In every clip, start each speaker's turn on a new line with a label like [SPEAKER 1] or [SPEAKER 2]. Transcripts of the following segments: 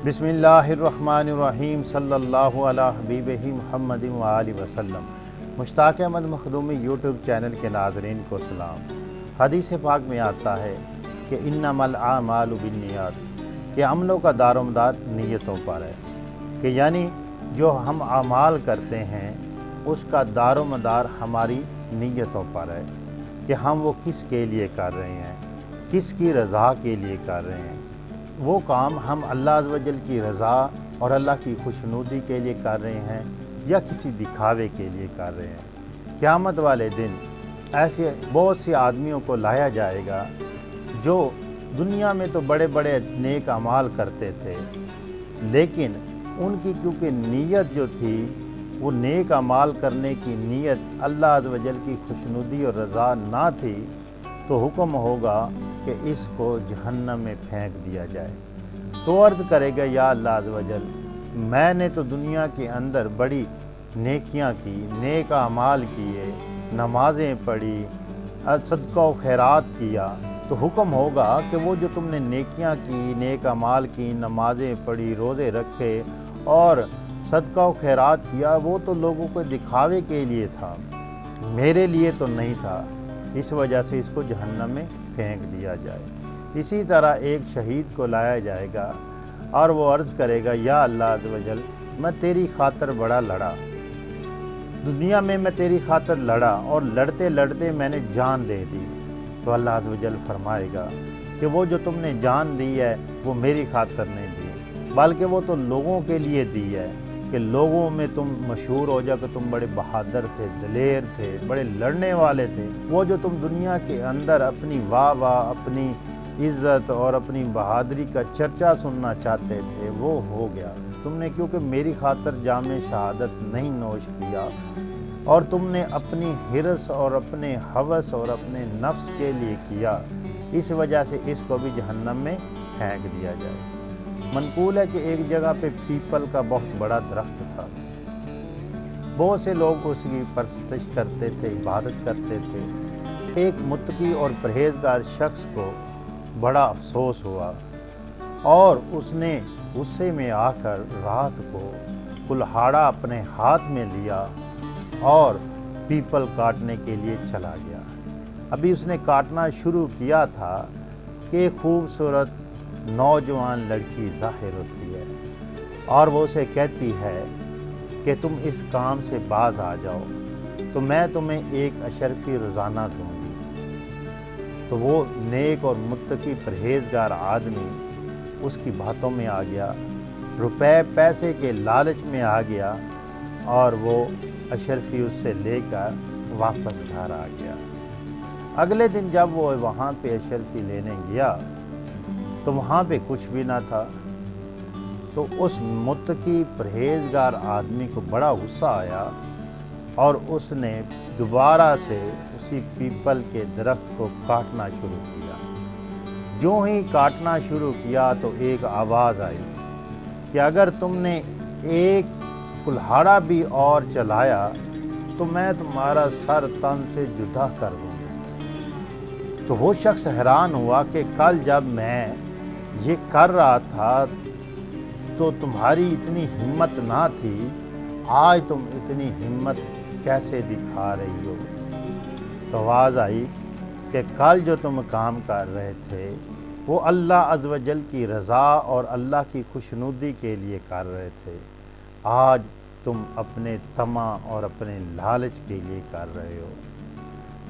[SPEAKER 1] बिस्मिल्लाहिर्रहमानिर्रहीम सल्लल्लाहु अला हबीबिही मुहम्मद व आलिहि वसल्लम। मुश्ताक़ अहमद मखदूमी यूट्यूब चैनल के नाज़रीन को सलाम। हदीस पाक में आता है कि इन्नमल आमालु बिन्नियात, कि अमलों का दारोमदार नीयतों पर है, कि यानी जो हम अमाल करते हैं उसका दारोमदार हमारी नीयतों पर है कि हम वो किस के लिए कर रहे हैं, किस की रज़ा के लिए कर रहे हैं। वो काम हम अल्लाह अज़्ज़ व जल की रज़ा और अल्लाह की खुशनुदी के लिए कर रहे हैं या किसी दिखावे के लिए कर रहे हैं। क़यामत वाले दिन ऐसे बहुत से आदमियों को लाया जाएगा जो दुनिया में तो बड़े बड़े नेक अमाल करते थे, लेकिन उनकी क्योंकि नीयत जो थी वो नेक अमाल करने की नीयत अल्लाह अज़्ज़ व जल की खुशनुदी और रज़ा ना थी, तो हुक्म होगा कि इसको जहन्नम में फेंक दिया जाए। तो अर्ज़ करेगा, या अल्लाह अज़्ज़ व जल, मैंने तो दुनिया के अंदर बड़ी नेकियां की, नेक अमाल किए, नमाज़ें पढ़ी, सदका व खैरात किया। तो हुक्म होगा कि वो जो तुमने नेकियां की, नेक अमाल की, नमाज़ें पढ़ी, रोज़े रखे और सदका व खैरात किया, वो तो लोगों को दिखावे के लिए था, मेरे लिए तो नहीं था। इस वजह से इसको जहन्नम में फेंक दिया जाए। इसी तरह एक शहीद को लाया जाएगा और वो अर्ज़ करेगा, या अल्लाह अज़्ज़ व जल, मैं तेरी खातिर बड़ा लड़ा, दुनिया में मैं तेरी खातिर लड़ा और लड़ते लड़ते मैंने जान दे दी। तो अल्लाह अज़्ज़ व जल फरमाएगा कि वो जो तुमने जान दी है वो मेरी खातिर नहीं दी, बल्कि वो तो लोगों के लिए दी है कि लोगों में तुम मशहूर हो जाओ कि तुम बड़े बहादुर थे, दलेर थे, बड़े लड़ने वाले थे। वो जो तुम दुनिया के अंदर अपनी वाह वाह, अपनी इज़्ज़त और अपनी बहादुरी का चर्चा सुनना चाहते थे, वो हो गया। तुमने क्योंकि मेरी खातिर जामे शहादत नहीं नोश किया और तुमने अपनी हिरस और अपने हवस और अपने नफ्स के लिए किया, इस वजह से इसको भी जहन्नम में फेंक दिया जाए। मनकूल है कि एक जगह पे पीपल का बहुत बड़ा दरख्त था। बहुत से लोग उसकी परस्तिश करते थे, इबादत करते थे। एक मुत्तकी और परहेजगार शख्स को बड़ा अफसोस हुआ और उसने गुस्से में आकर रात को कुल्हाड़ा अपने हाथ में लिया और पीपल काटने के लिए चला गया। अभी उसने काटना शुरू किया था कि खूबसूरत नौजवान लड़की ज़ाहिर होती है और वो उसे कहती है कि तुम इस काम से बाज आ जाओ तो मैं तुम्हें एक अशरफी रोज़ाना दूंगी। तो वो नेक और मुत्तकी परहेजगार आदमी उसकी बातों में आ गया, रुपए पैसे के लालच में आ गया और वो अशरफी उससे लेकर वापस घर आ गया। अगले दिन जब वो वहाँ पे अशरफी लेने गया तो वहाँ पे कुछ भी ना था। तो उस मुत्तकी परहेजगार आदमी को बड़ा गुस्सा आया और उसने दोबारा से उसी पीपल के दरख्त को काटना शुरू किया। जो ही काटना शुरू किया तो एक आवाज़ आई कि अगर तुमने एक कुल्हाड़ा भी और चलाया तो मैं तुम्हारा सर तन से जुदा कर दूँगा। तो वो शख्स हैरान हुआ कि कल जब मैं ये कर रहा था तो तुम्हारी इतनी हिम्मत ना थी, आज तुम इतनी हिम्मत कैसे दिखा रही हो। तो आवाज़ आई कि कल जो तुम काम कर रहे थे वो अल्लाह अज़्ज़ व जल की रज़ा और अल्लाह की खुशनुदी के लिए कर रहे थे, आज तुम अपने तमा और अपने लालच के लिए कर रहे हो।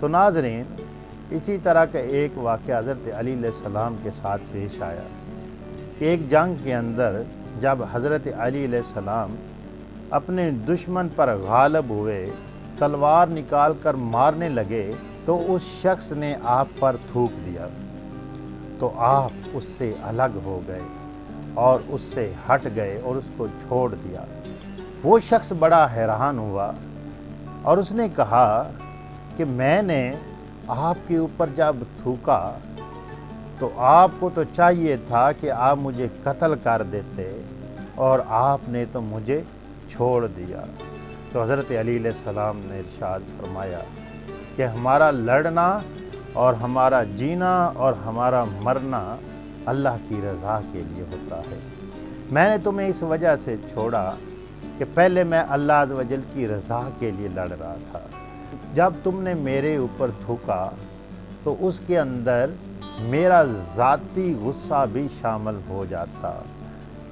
[SPEAKER 1] तो नाज़रीन, इसी तरह का एक वाक़या हज़रत अली अलैहिस्सलाम के साथ पेश आया कि एक जंग के अंदर जब हज़रत अली अलैहिस्सलाम अपने दुश्मन पर गालिब हुए, तलवार निकाल कर मारने लगे तो उस शख्स ने आप पर थूक दिया। तो आप उससे अलग हो गए और उससे हट गए और उसको छोड़ दिया। वो शख्स बड़ा हैरान हुआ और उसने कहा कि मैंने आपके ऊपर जब थूका तो आपको तो चाहिए था कि आप मुझे कत्ल कर देते और आपने तो मुझे छोड़ दिया। तो हज़रत अली अलैहिस्सलाम ने इरशाद फरमाया कि हमारा लड़ना और हमारा जीना और हमारा मरना अल्लाह की रज़ा के लिए होता है। میں نے تمہیں اس وجہ سے چھوڑا کہ پہلے میں اللہ عز و جل کی رضا کے لیے لڑ رہا تھا، جب تم نے میرے اوپر تھوکا تو اس کے اندر میرا ذاتی غصہ بھی شامل ہو جاتا،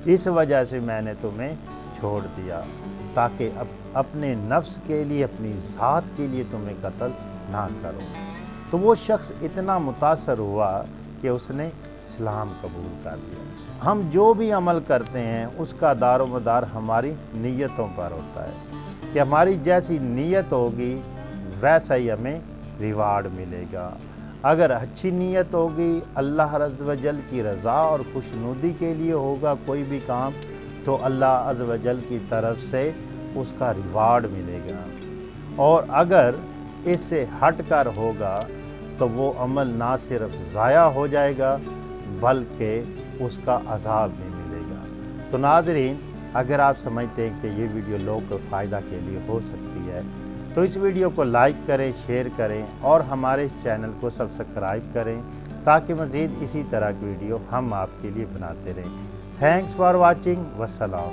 [SPEAKER 1] اس وجہ سے میں نے تمہیں چھوڑ دیا تاکہ اپنے نفس کے لیے، اپنی ذات کے لیے تمہیں قتل نہ کرو۔ تو وہ شخص اتنا متاثر ہوا کہ اس نے اسلام قبول کر لیا۔ ہم جو بھی عمل کرتے ہیں اس کا دار و مدار ہماری نیتوں پر ہوتا ہے کہ ہماری جیسی نیت ہوگی ویسا ہی ہمیں ریوارڈ ملے گا۔ اگر اچھی نیت ہوگی، اللہ عز و جل کی رضا اور خوشنودی کے لیے ہوگا کوئی بھی کام، تو اللہ عز و جل کی طرف سے اس کا ریوارڈ ملے گا، اور اگر اس سے ہٹ کر ہوگا تو وہ عمل نہ صرف ضائع ہو جائے گا بلکہ اس کا عذاب بھی ملے گا۔ تو ناظرین، اگر آپ سمجھتے ہیں کہ یہ ویڈیو لوگوں کو فائدہ کے لیے ہو سکتی ہے تو اس ویڈیو کو لائک کریں، شیئر کریں اور ہمارے اس چینل کو سبسکرائب کریں تاکہ مزید اسی طرح کی ویڈیو ہم آپ کے لیے بناتے رہیں۔ تھینکس فار واچنگ، والسلام۔